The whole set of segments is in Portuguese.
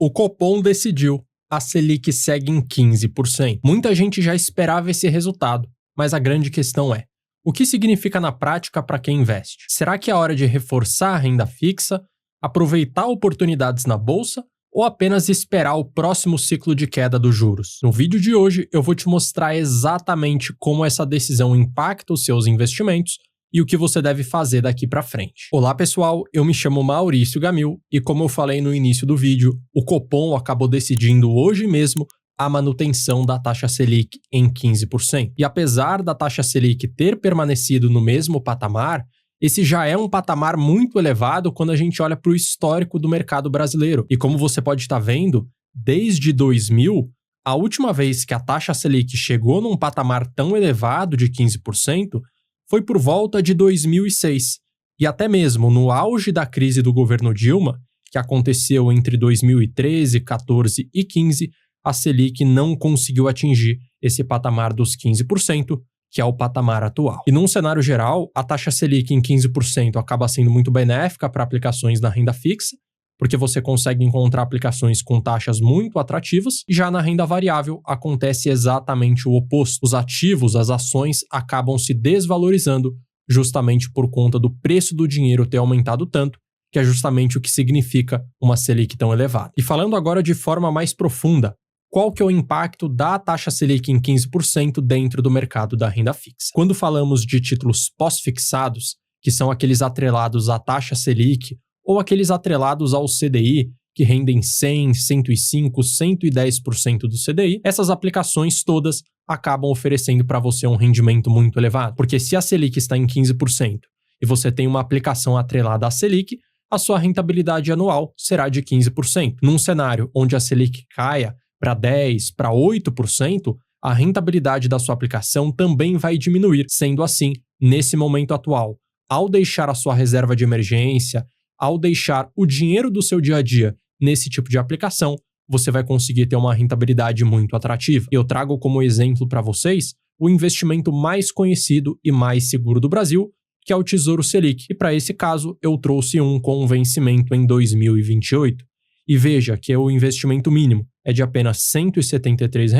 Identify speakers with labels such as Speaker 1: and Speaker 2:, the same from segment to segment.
Speaker 1: O Copom decidiu, a Selic segue em 15%. Muita gente já esperava esse resultado, mas a grande questão é: o que significa na prática para quem investe? Será que é hora de reforçar a renda fixa, aproveitar oportunidades na bolsa ou apenas esperar o próximo ciclo de queda dos juros? No vídeo de hoje eu vou te mostrar exatamente como essa decisão impacta os seus investimentos e o que você deve fazer daqui para frente. Olá pessoal, eu me chamo Maurício Gamil e como eu falei no início do vídeo, o Copom acabou decidindo hoje mesmo a manutenção da taxa Selic em 15%. E apesar da taxa Selic ter permanecido no mesmo patamar, esse já é um patamar muito elevado quando a gente olha para o histórico do mercado brasileiro. E como você pode estar vendo, desde 2000, a última vez que a taxa Selic chegou num patamar tão elevado de 15%, foi por volta de 2006, e até mesmo no auge da crise do governo Dilma, que aconteceu entre 2013, 14 e 15, a Selic não conseguiu atingir esse patamar dos 15%, que é o patamar atual. E num cenário geral, a taxa Selic em 15% acaba sendo muito benéfica para aplicações na renda fixa, porque você consegue encontrar aplicações com taxas muito atrativas, e já na renda variável acontece exatamente o oposto. Os ativos, as ações, acabam se desvalorizando justamente por conta do preço do dinheiro ter aumentado tanto, que é justamente o que significa uma Selic tão elevada. E falando agora de forma mais profunda, qual que é o impacto da taxa Selic em 15% dentro do mercado da renda fixa? Quando falamos de títulos pós-fixados, que são aqueles atrelados à taxa Selic, ou aqueles atrelados ao CDI, que rendem 100%, 105%, 110% do CDI, essas aplicações todas acabam oferecendo para você um rendimento muito elevado. Porque se a Selic está em 15% e você tem uma aplicação atrelada à Selic, a sua rentabilidade anual será de 15%. Num cenário onde a Selic caia para 10%, para 8%, a rentabilidade da sua aplicação também vai diminuir. Sendo assim, nesse momento atual, ao deixar a sua reserva de emergência, ao deixar o dinheiro do seu dia a dia nesse tipo de aplicação, você vai conseguir ter uma rentabilidade muito atrativa. Eu trago como exemplo para vocês o investimento mais conhecido e mais seguro do Brasil, que é o Tesouro Selic. E para esse caso, eu trouxe um com vencimento em 2028. E veja que o investimento mínimo é de apenas R$ 173,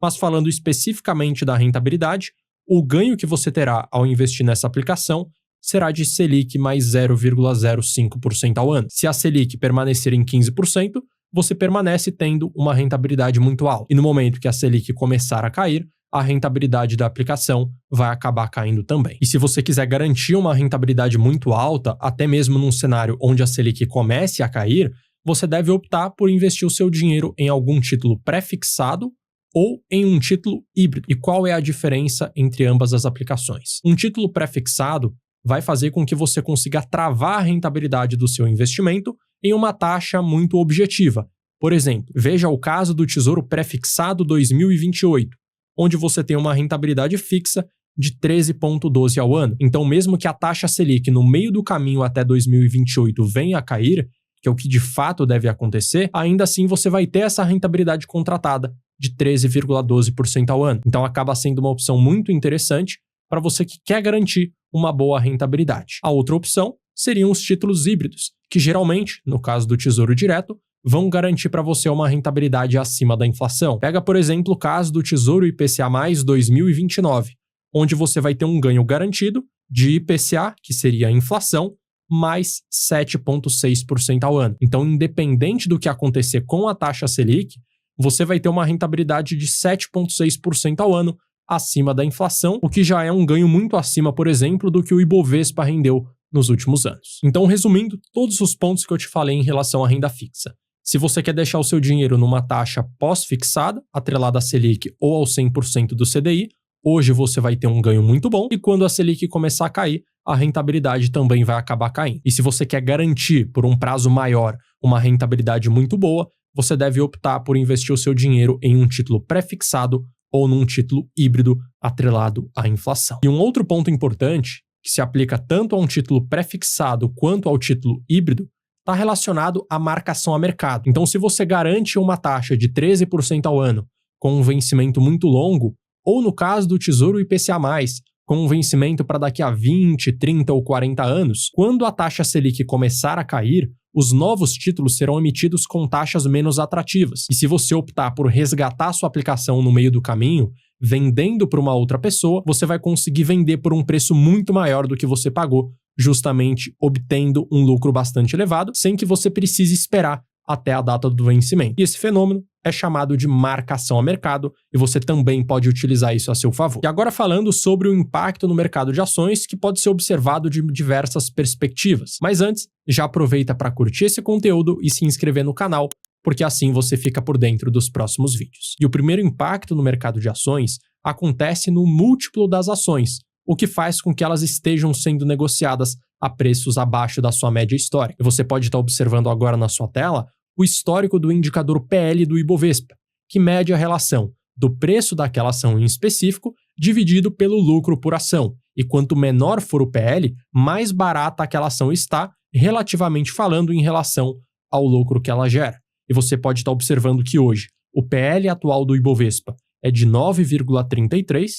Speaker 1: mas falando especificamente da rentabilidade, o ganho que você terá ao investir nessa aplicação será de Selic mais 0,05% ao ano. Se a Selic permanecer em 15%, você permanece tendo uma rentabilidade muito alta. E no momento que a Selic começar a cair, a rentabilidade da aplicação vai acabar caindo também. E se você quiser garantir uma rentabilidade muito alta, até mesmo num cenário onde a Selic comece a cair, você deve optar por investir o seu dinheiro em algum título pré-fixado ou em um título híbrido. E qual é a diferença entre ambas as aplicações? Um título pré-fixado vai fazer com que você consiga travar a rentabilidade do seu investimento em uma taxa muito objetiva. Por exemplo, veja o caso do Tesouro Pré-fixado 2028, onde você tem uma rentabilidade fixa de 13,12% ao ano. Então, mesmo que a taxa Selic no meio do caminho até 2028 venha a cair, que é o que de fato deve acontecer, ainda assim você vai ter essa rentabilidade contratada de 13,12% ao ano. Então, acaba sendo uma opção muito interessante para você que quer garantir uma boa rentabilidade. A outra opção seriam os títulos híbridos, que geralmente, no caso do Tesouro Direto, vão garantir para você uma rentabilidade acima da inflação. Pega, por exemplo, o caso do Tesouro IPCA+ 2029, onde você vai ter um ganho garantido de IPCA, que seria a inflação, mais 7,6% ao ano. Então, independente do que acontecer com a taxa Selic, você vai ter uma rentabilidade de 7,6% ao ano, acima da inflação, o que já é um ganho muito acima, por exemplo, do que o Ibovespa rendeu nos últimos anos. Então, resumindo todos os pontos que eu te falei em relação à renda fixa. Se você quer deixar o seu dinheiro numa taxa pós-fixada, atrelada à Selic ou ao 100% do CDI, hoje você vai ter um ganho muito bom, e quando a Selic começar a cair, a rentabilidade também vai acabar caindo. E se você quer garantir por um prazo maior uma rentabilidade muito boa, você deve optar por investir o seu dinheiro em um título pré-fixado ou num título híbrido atrelado à inflação. E um outro ponto importante, que se aplica tanto a um título pré-fixado quanto ao título híbrido, está relacionado à marcação a mercado. Então, se você garante uma taxa de 13% ao ano com um vencimento muito longo, ou no caso do Tesouro IPCA+, com um vencimento para daqui a 20, 30 ou 40 anos, quando a taxa Selic começar a cair, os novos títulos serão emitidos com taxas menos atrativas. E se você optar por resgatar sua aplicação no meio do caminho, vendendo para uma outra pessoa, você vai conseguir vender por um preço muito maior do que você pagou, justamente obtendo um lucro bastante elevado, sem que você precise esperar até a data do vencimento. E esse fenômeno é chamado de marcação a mercado e você também pode utilizar isso a seu favor. E agora falando sobre o impacto no mercado de ações, que pode ser observado de diversas perspectivas. Mas antes, já aproveita para curtir esse conteúdo e se inscrever no canal, porque assim você fica por dentro dos próximos vídeos. E o primeiro impacto no mercado de ações acontece no múltiplo das ações, o que faz com que elas estejam sendo negociadas a preços abaixo da sua média histórica. E você pode estar observando agora na sua tela o histórico do indicador PL do Ibovespa, que mede a relação do preço daquela ação em específico dividido pelo lucro por ação. E quanto menor for o PL, mais barata aquela ação está, relativamente falando, em relação ao lucro que ela gera. E você pode estar observando que hoje o PL atual do Ibovespa é de 9,33,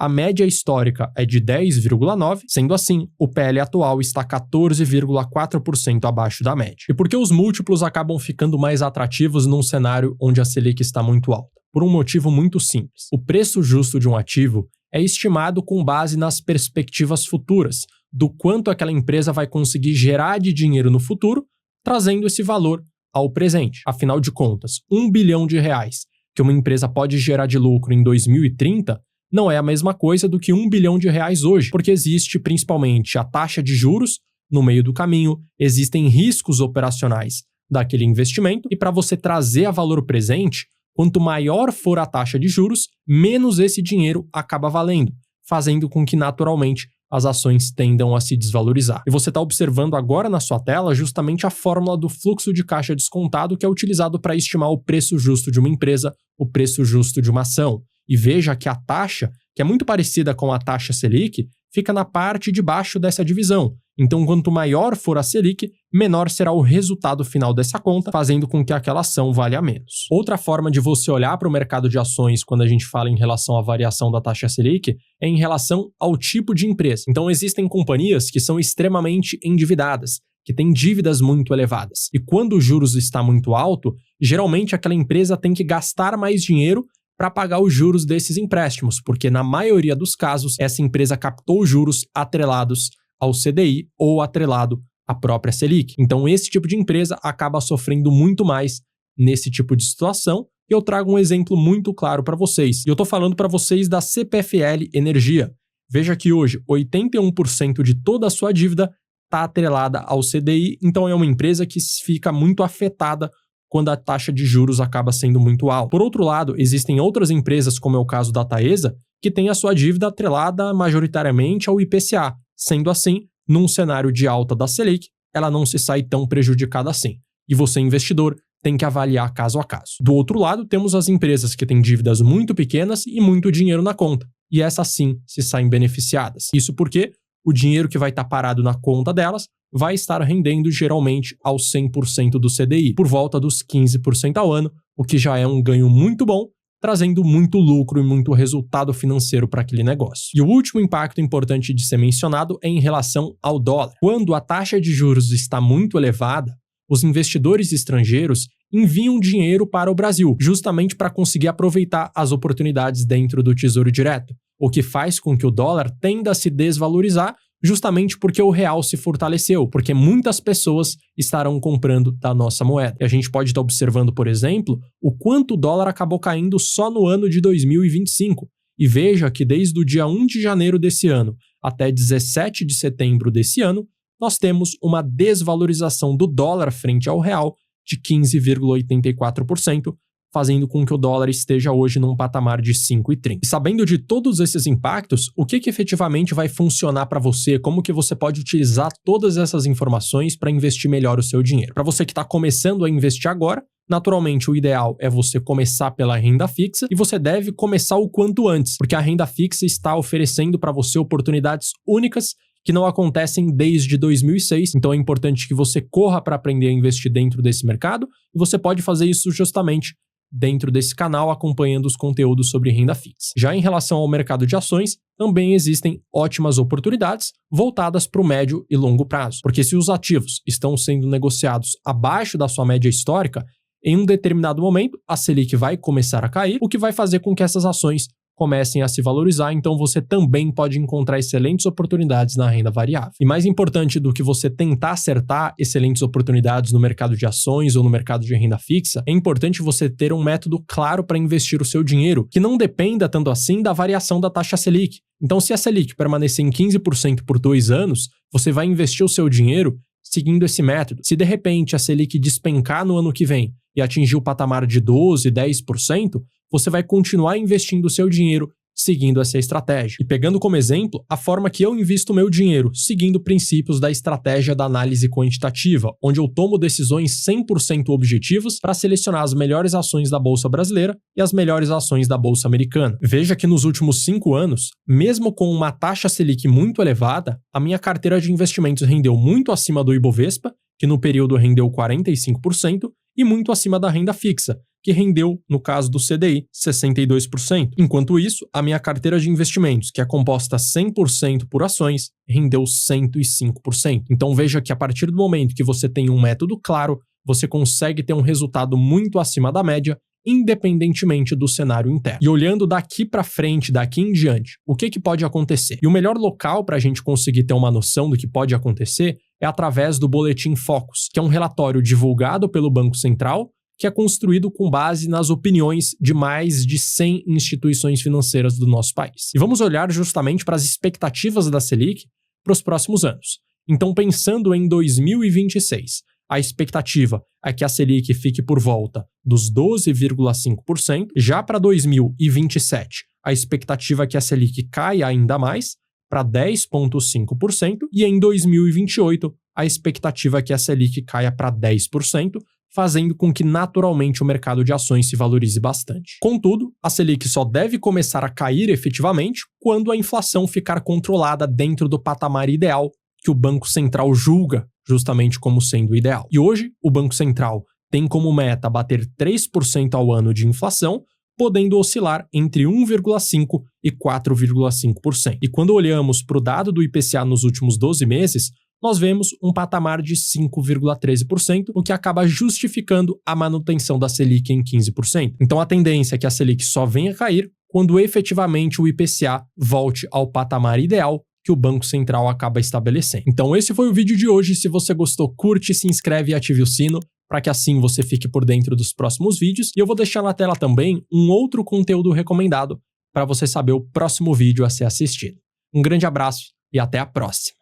Speaker 1: a média histórica é de 10,9, sendo assim, o PL atual está 14,4% abaixo da média. E por que os múltiplos acabam ficando mais atrativos num cenário onde a Selic está muito alta? Por um motivo muito simples. O preço justo de um ativo é estimado com base nas perspectivas futuras, do quanto aquela empresa vai conseguir gerar de dinheiro no futuro, trazendo esse valor ao presente. Afinal de contas, R$1 bilhão que uma empresa pode gerar de lucro em 2030 não é a mesma coisa do que R$1 bilhão hoje, porque existe principalmente a taxa de juros no meio do caminho, existem riscos operacionais daquele investimento, e para você trazer a valor presente, quanto maior for a taxa de juros, menos esse dinheiro acaba valendo, fazendo com que naturalmente as ações tendam a se desvalorizar. E você está observando agora na sua tela justamente a fórmula do fluxo de caixa descontado que é utilizado para estimar o preço justo de uma empresa, o preço justo de uma ação. E veja que a taxa, que é muito parecida com a taxa Selic, fica na parte de baixo dessa divisão. Então, quanto maior for a Selic, menor será o resultado final dessa conta, fazendo com que aquela ação valha menos. Outra forma de você olhar para o mercado de ações quando a gente fala em relação à variação da taxa Selic é em relação ao tipo de empresa. Então, existem companhias que são extremamente endividadas, que têm dívidas muito elevadas. E quando o juros está muito alto, geralmente aquela empresa tem que gastar mais dinheiro para pagar os juros desses empréstimos, porque na maioria dos casos essa empresa captou juros atrelados ao CDI ou atrelado à própria Selic. Então esse tipo de empresa acaba sofrendo muito mais nesse tipo de situação. E eu trago um exemplo muito claro para vocês. E eu estou falando para vocês da CPFL Energia. Veja que hoje 81% de toda a sua dívida está atrelada ao CDI, então é uma empresa que fica muito afetada quando a taxa de juros acaba sendo muito alta. Por outro lado, existem outras empresas, como é o caso da Taesa, que tem a sua dívida atrelada majoritariamente ao IPCA. Sendo assim, num cenário de alta da Selic, ela não se sai tão prejudicada assim. E você, investidor, tem que avaliar caso a caso. Do outro lado, temos as empresas que têm dívidas muito pequenas e muito dinheiro na conta. E essas sim se saem beneficiadas. Isso porque o dinheiro que vai estar parado na conta delas vai estar rendendo geralmente aos 100% do CDI, por volta dos 15% ao ano, o que já é um ganho muito bom, trazendo muito lucro e muito resultado financeiro para aquele negócio. E o último impacto importante de ser mencionado é em relação ao dólar. Quando a taxa de juros está muito elevada, os investidores estrangeiros enviam dinheiro para o Brasil, justamente para conseguir aproveitar as oportunidades dentro do Tesouro Direto, o que faz com que o dólar tenda a se desvalorizar justamente porque o real se fortaleceu, porque muitas pessoas estarão comprando da nossa moeda. E a gente pode estar observando, por exemplo, o quanto o dólar acabou caindo só no ano de 2025. E veja que desde o dia 1 de janeiro desse ano até 17 de setembro desse ano, nós temos uma desvalorização do dólar frente ao real de 15,84%, fazendo com que o dólar esteja hoje num patamar de 5,30. E sabendo de todos esses impactos, o que efetivamente vai funcionar para você, como que você pode utilizar todas essas informações para investir melhor o seu dinheiro. Para você que está começando a investir agora, naturalmente o ideal é você começar pela renda fixa e você deve começar o quanto antes, porque a renda fixa está oferecendo para você oportunidades únicas que não acontecem desde 2006, então é importante que você corra para aprender a investir dentro desse mercado e você pode fazer isso justamente dentro desse canal acompanhando os conteúdos sobre renda fixa. Já em relação ao mercado de ações, também existem ótimas oportunidades voltadas para o médio e longo prazo, porque se os ativos estão sendo negociados abaixo da sua média histórica, em um determinado momento a Selic vai começar a cair, o que vai fazer com que essas ações comecem a se valorizar, então você também pode encontrar excelentes oportunidades na renda variável. E mais importante do que você tentar acertar excelentes oportunidades no mercado de ações ou no mercado de renda fixa, é importante você ter um método claro para investir o seu dinheiro, que não dependa tanto assim da variação da taxa Selic. Então, se a Selic permanecer em 15% por 2 anos, você vai investir o seu dinheiro seguindo esse método. Se de repente a Selic despencar no ano que vem e atingir o patamar de 12%, 10%, você vai continuar investindo o seu dinheiro seguindo essa estratégia. E pegando como exemplo, a forma que eu invisto o meu dinheiro, seguindo princípios da estratégia da análise quantitativa, onde eu tomo decisões 100% objetivas para selecionar as melhores ações da Bolsa Brasileira e as melhores ações da Bolsa Americana. Veja que nos últimos 5 anos, mesmo com uma taxa Selic muito elevada, a minha carteira de investimentos rendeu muito acima do Ibovespa, que no período rendeu 45%, e muito acima da renda fixa, que rendeu, no caso do CDI, 62%. Enquanto isso, a minha carteira de investimentos, que é composta 100% por ações, rendeu 105%. Então veja que a partir do momento que você tem um método claro, você consegue ter um resultado muito acima da média, independentemente do cenário interno. E olhando daqui para frente, daqui em diante, o que pode acontecer? E o melhor local para a gente conseguir ter uma noção do que pode acontecer é através do Boletim Focus, que é um relatório divulgado pelo Banco Central, que é construído com base nas opiniões de mais de 100 instituições financeiras do nosso país. E vamos olhar justamente para as expectativas da Selic para os próximos anos. Então, pensando em 2026, a expectativa é que a Selic fique por volta dos 12,5%. Já para 2027, a expectativa é que a Selic caia ainda mais, para 10,5%, e em 2028, a expectativa é que a Selic caia para 10%, fazendo com que naturalmente o mercado de ações se valorize bastante. Contudo, a Selic só deve começar a cair efetivamente quando a inflação ficar controlada dentro do patamar ideal que o Banco Central julga justamente como sendo o ideal. E hoje, o Banco Central tem como meta bater 3% ao ano de inflação, podendo oscilar entre 1,5% e 4,5%. E quando olhamos para o dado do IPCA nos últimos 12 meses, nós vemos um patamar de 5,13%, o que acaba justificando a manutenção da Selic em 15%. Então a tendência é que a Selic só venha cair quando efetivamente o IPCA volte ao patamar ideal que o Banco Central acaba estabelecendo. Então esse foi o vídeo de hoje. Se você gostou, curte, se inscreve e ative o sino, para que assim você fique por dentro dos próximos vídeos. E eu vou deixar na tela também um outro conteúdo recomendado para você saber o próximo vídeo a ser assistido. Um grande abraço e até a próxima!